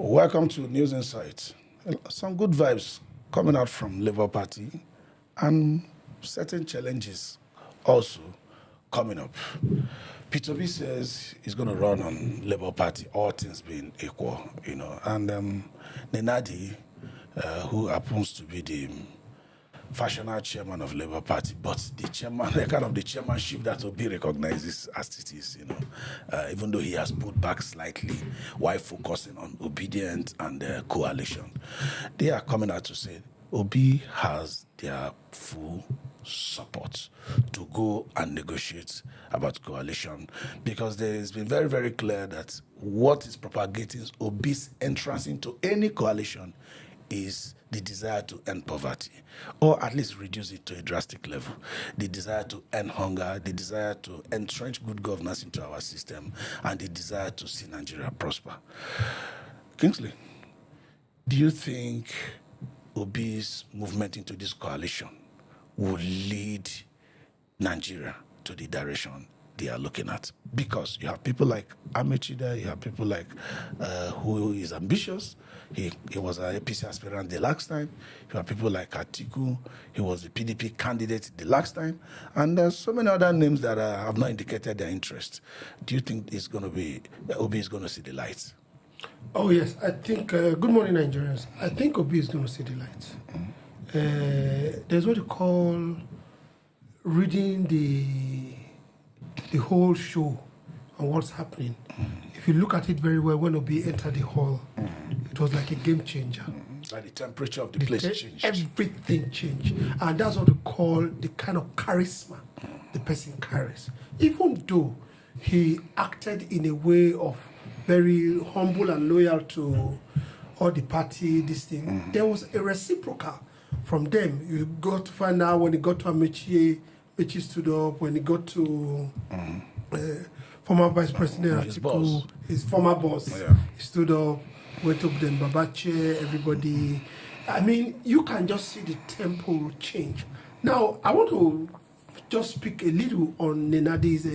Welcome to News Insight. Some good vibes coming out from Labour Party and certain challenges also coming up. Peter Obi says he's going to run on Labour Party, all things being equal, and Nenadi, who happens to be the fashioner chairman of Labour Party, but the chairmanship that Obi recognizes as it is, even though he has pulled back slightly while focusing on obedience and coalition. They are coming out to say Obi has their full support to go and negotiate about coalition, because there has been very, very clear that what is propagating Obi's entrance into any coalition is the desire to end poverty, or at least reduce it to a drastic level, the desire to end hunger, the desire to entrench good governance into our system, and the desire to see Nigeria prosper. Kingsley, do you think Obi's movement into this coalition will lead Nigeria to the direction they are looking at? Because you have people like Amechi there, you have people like who is ambitious. He was an APC aspirant the last time. You have people like Atiku. He was the PDP candidate the last time. And there's so many other names that have not indicated their interest. Do you think it's going to be, Obi is going to see the light? Oh, yes. I think, good morning, Nigerians. I think Obi is going to see the light. There's what you call reading the whole show and what's happening. If you look at it very well, when Obi entered the hall, it was like a game changer. Like the temperature of the place changed. Everything changed. And that's what we call the kind of charisma the person carries. Even though he acted in a way of very humble and loyal to all the party, this thing, there was a reciprocal from them. You got to find out when he got to Amechi, Amechi stood up. When he got to former Vice President Atiku, his former boss, he stood up, went up then Babache, everybody. I mean, you can just see the tempo change. Now, I want to just speak a little on Nenadi's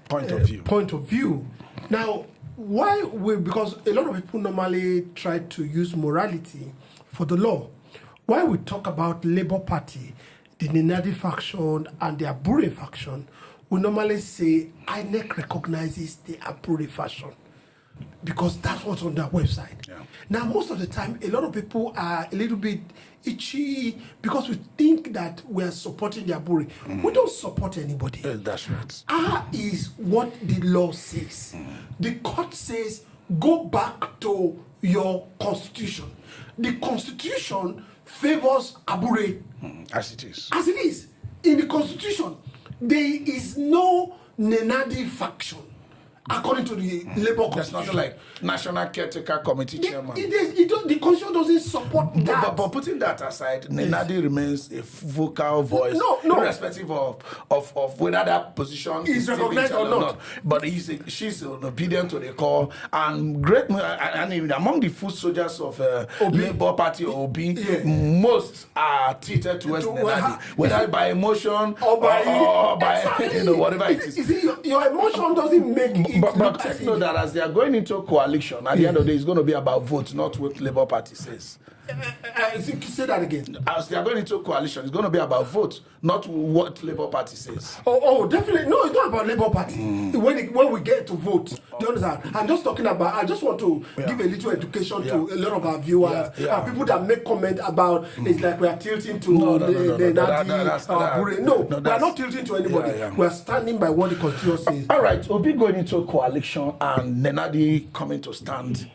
point of view. Now, because a lot of people normally try to use morality for the law. Why we talk about Labour Party, the Nenadi faction and the Abure faction, we normally say INEC recognizes the Abure faction because that's what's on their website. Yeah. Now, most of the time, a lot of people are a little bit itchy because we think that we are supporting the Abure. We don't support anybody. That's right. R is what the law says. The court says, go back to your constitution. The constitution favors Abure. As it is. As it is. In the constitution, there is no Nenadi faction, according to the Labour Constitution. There's nothing like National Caretaker Committee Chairman. The Constitution doesn't support that. But putting that aside, Nenadi remains a vocal voice, irrespective of whether that position is recognized or not. But she's obedient to the call, and among the foot soldiers of Labour Party Obi, most are treated towards Nenadi, whether by emotion or by whatever it is. You see, your emotion doesn't make it. But take note that as they are going into a coalition, at the end of the day, it's going to be about votes, not what Labour Party says. Say that again. As they are going into a coalition, it's going to be about votes, not what Labour Party says. Oh, definitely. No, it's not about Labour Party. When we get to vote, do you understand? I'm just talking about, I just want to give a little education to a lot of our viewers and people that make comment about it's like we are tilting to Nenadi. No, we are not tilting to anybody. We are standing by what the Constitution says. All right, Obi going into a coalition and Nenadi coming to stand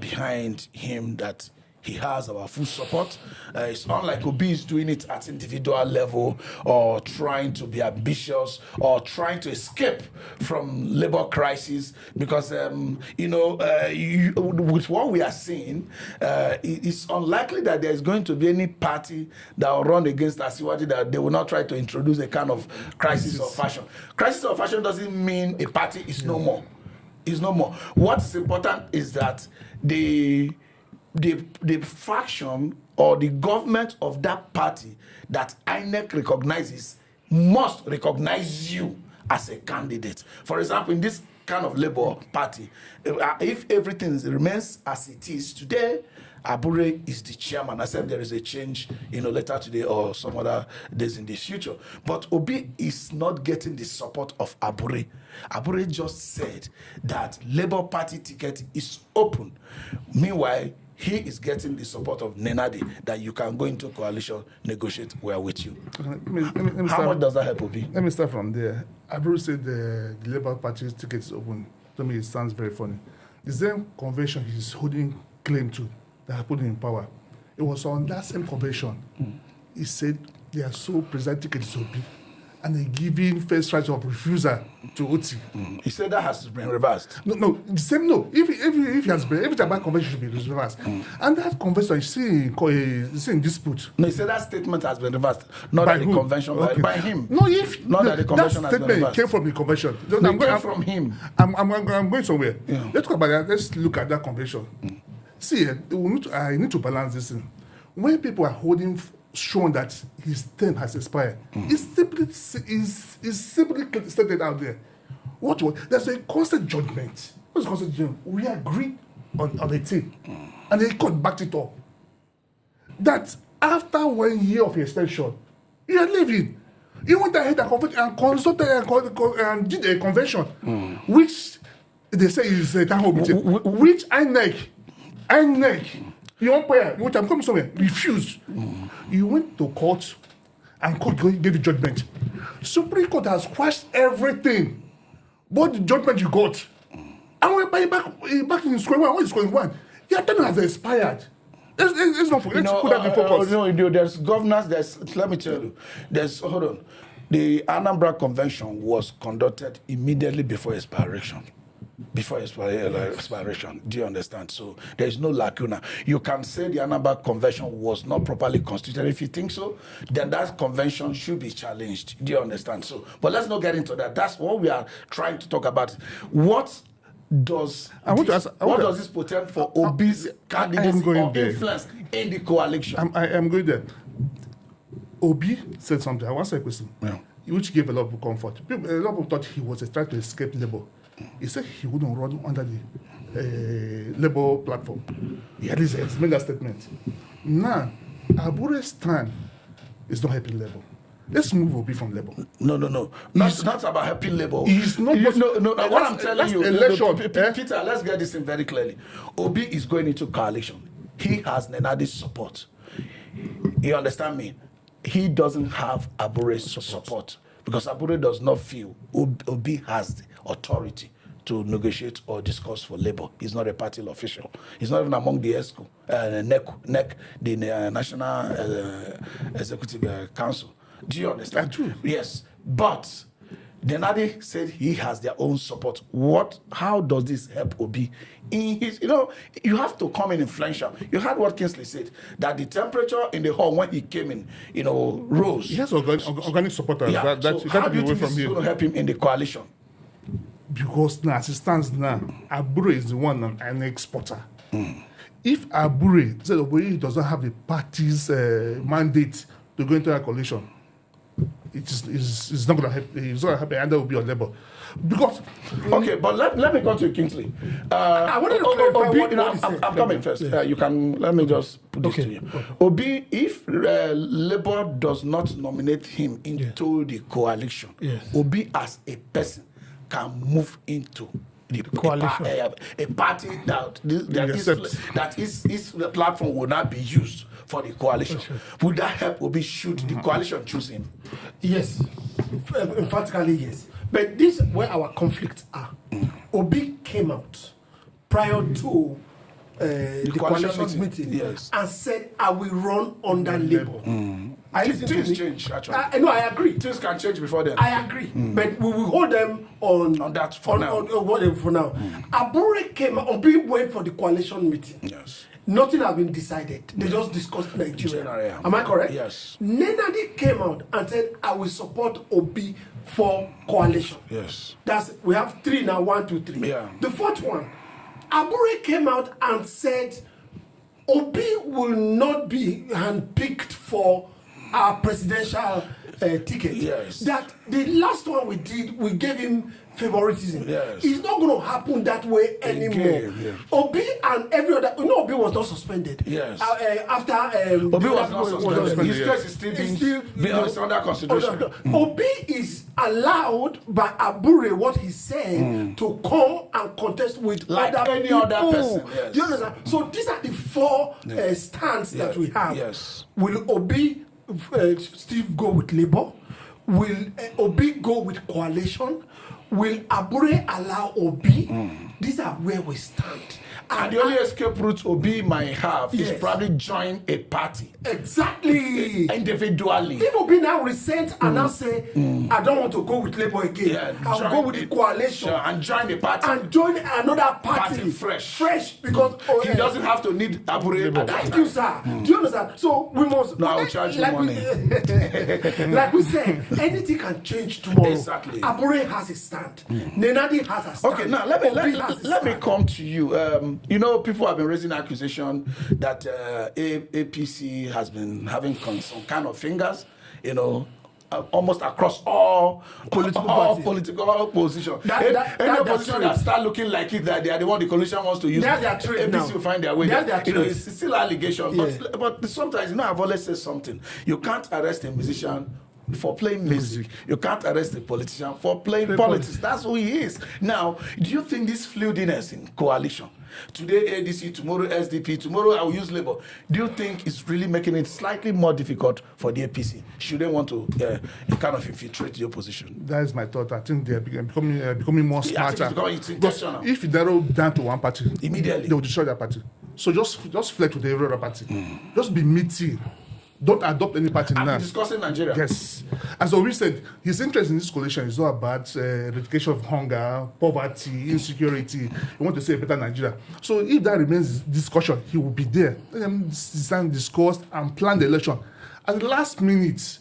behind him, that he has our full support. It's not like Obi is doing it at individual level or trying to be ambitious or trying to escape from labor crisis, because with what we are seeing, it's unlikely that there is going to be any party that will run against Asiwaju that they will not try to introduce a kind of crisis of fashion. Crisis of fashion doesn't mean a party is no more. It's no more. What's important is that the faction or the government of that party that INEC recognizes must recognize you as a candidate. For example, in this kind of Labour Party, if everything remains as it is today, Abure is the chairman. I said there is a change, later today or some other days in the future. But Obi is not getting the support of Abure. Abure just said that Labour Party ticket is open. Meanwhile, he is getting the support of Nenadi that you can go into coalition, negotiate, we are with you. How much does that help Obi? Let me start from there. Abure said the Labour Party ticket is open. To me, it sounds very funny. The same convention he's holding claim to that have put him in power. It was on that same convention. He said they are so present tickets to Obi, and they're giving first right of refusal to Oti. He said that has been reversed. No, the same no. If he has been, every time convention should be reversed. And that convention is still in dispute. No, he said that statement has been reversed. Not By that who? the convention, Okay. by him. No, if Not that the convention that has been statement reversed. came from the convention. It came from him. I'm going somewhere. Yeah. Let's talk about that. Let's look at that convention. See, I need to balance this thing. When people are holding shown that his term has expired, it's simply stated out there. There's a constant judgment. What's constant judgment? We agree on a thing, and the court backed it up. That after 1 year of extension, you are leaving. He went ahead and consulted and did a convention, which they say is a town hall meeting, which INEC, you want prayer, which I'm coming somewhere, refused. You went to court, and court gave you judgment. Supreme Court has quashed everything, but the judgment you got. And we're back in square one. What is square one? Your term has expired. Let's not forget. Let's put that in focus. There's governors. Let me tell you. Hold on. The Anambra Convention was conducted immediately before expiration. Expiration. Do you understand? So there is no lacuna. You can say the Anambra Convention was not properly constituted. If you think so, then that convention should be challenged. Do you understand? So, but let's not get into that. That's what we are trying to talk about. What does this portend for Obi's candidacy or influence in the coalition? I am going there. Obi said something. I want to say a question, which gave a lot of comfort. A lot of people thought he was trying to escape Labour. He said he wouldn't run under the Labour platform. He has made that statement. Now, Abure's stand is not helping Labour. Let's move Obi from Labour. No. Not about helping Labour. He's not. What I'm telling you, election. Peter, let's get this in very clearly. Obi is going into coalition. He has Nenadi's support. You understand me? He doesn't have Abure's support because Abure does not feel Obi has the authority to negotiate or discuss for Labour. He's not a party official. He's not even among the ESCO, NEC, the National Executive Council. Do you understand? I do. Yes, but Nenadi said he has their own support. How does this help Obi? In his, you have to come in influential. You heard what Kingsley said, that the temperature in the hall when he came in, rose. He has organic supporters. Yeah. That So you how can't do you be away think from this is here. going to help him in the coalition? Because now, as it stands now, Abure is the one an exporter. If Abure said Obi does not have the party's mandate to go into a coalition, it's not going to help. It's not going to help either Obi or Labour. Because Okay, but let me go to Kingsley. I wanted to clarify what he said. I'm coming first. You can let me just put this to you. Obi, if Labour does not nominate him into the coalition, Obi as a person can move into the coalition, a party that his platform will not be used for the coalition. Would that help Obi should the coalition choose him? Yes, emphatically yes. But this is where our conflicts are. Obi came out prior to the coalition meeting and said, "I will run under Labour." I listen to Things change, actually. No, I agree. Things can change before then. I agree, but we will hold them on that for now. For now. Abure came. Obi went for the coalition meeting. Yes. Nothing has been decided. They just discussed Nigeria. Am I correct? Yes. Nenadi came out and said, "I will support Obi for coalition." Yes. We have 3 now. 1, 2, 3. Yeah. The 4th one, Abure came out and said, "Obi will not be handpicked for our presidential ticket. Yes. That the last one we did, we gave him favoritism. Yes. It's not going to happen that way anymore. Again, yeah. Obi and every other, Obi was not suspended. Yes. After Obi was not suspended. His yes. case is still being under consideration. Obi is allowed by Abure, what he's saying, to come and contest with Like other any people. other person, yes. Do you understand? So these are the four stands that we have. Yes. Will Obi Steve go with Labour? Will Obi go with coalition? Will Abure allow Obi? These are where we stand. And the only escape route Obi might have is Yes. probably join a party Exactly. individually. If Obi now resent and now say, I don't want to go with Labour again, Yeah, I'll join go with the coalition Sure, and join the party. and join another party. Party fresh. Fresh, because He doesn't have to need Abure at that Thank time. you, sir. Do you understand? So we must. No, I'll charge you like money. like we said, anything can change tomorrow. Exactly. Abure has a stand. Nenadi has a stand. Okay, now Obi has a let me stand. come to you. People have been raising accusation that APC has been having some kind of fingers, almost across all political positions. Any opposition that start looking like it, that they are the one the coalition wants to use, That's their trade APC now. will find their way. That's their trade. It's still allegation, Yeah. but sometimes I've always said something. You can't arrest a musician for playing music. You can't arrest a politician for playing politics. That's who he is. Now, do you think this fluidness in coalition, today ADC, tomorrow SDP, tomorrow I will use Labour, do you think it's really making it slightly more difficult for the APC? Should they want to kind of infiltrate the opposition? That is my thought. I think they are becoming more Yeah, I think smarter. it's becoming intentional. If they narrow down to one party, Immediately. they will destroy that party. So just flex with every other party. Just be meaty. Don't adopt any party I've now. been discussing Nigeria. Yes. As Obi said, his interest in this coalition is not about eradication of hunger, poverty, insecurity. He wants to see a better Nigeria. So if that remains discussion, he will be there. Let them design, discuss, and plan the election. At the last minute,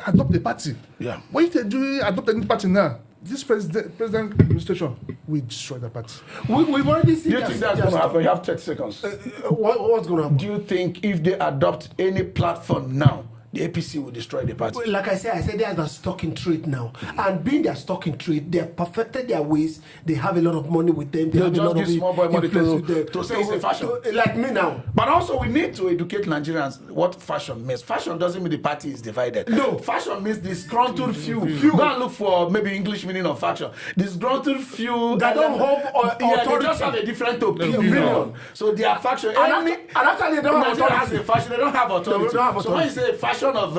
adopt the party. Yeah. When you do adopt any party now, this president administration will destroy the party. We've already seen Do you think that's going to happen? You have 30 seconds. What's going to happen? Do you think if they adopt any platform now, the APC will destroy the party? Like I said they are the stock in trade now. And being their stock in trade, they have perfected their ways. They have a lot of money with them. They They'll have a just lot give of small boy money influence with them. to say it's a fashion. Like me now. But also we need to educate Nigerians what fashion means. Fashion doesn't mean the party is divided. No. Fashion means disgruntled few. Go and look for maybe English meaning of fashion. Disgruntled few That don't have they authority. just have a different opinion. Opinion. So they are faction. And actually, they don't have Nigeria has authority. a fashion, they don't have authority. They don't have So when you authority. say fashion of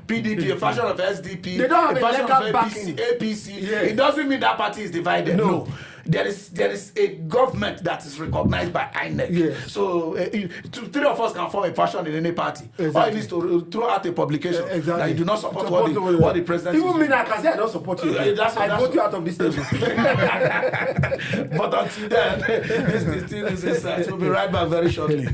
PDP, a fashion of SDP, They don't have a a fashion legal of backing. APC, Yeah. it doesn't mean that party is divided. No. There is a government that is recognized by INEC. Yes. So three of us can form a faction in any party. Exactly. Or at least to throw out a publication Exactly. that you do not support what the president is Even doing. me now, I can say I don't support you. That's I vote you out of this table. But until then, this is still News Insights. We'll be right back very shortly.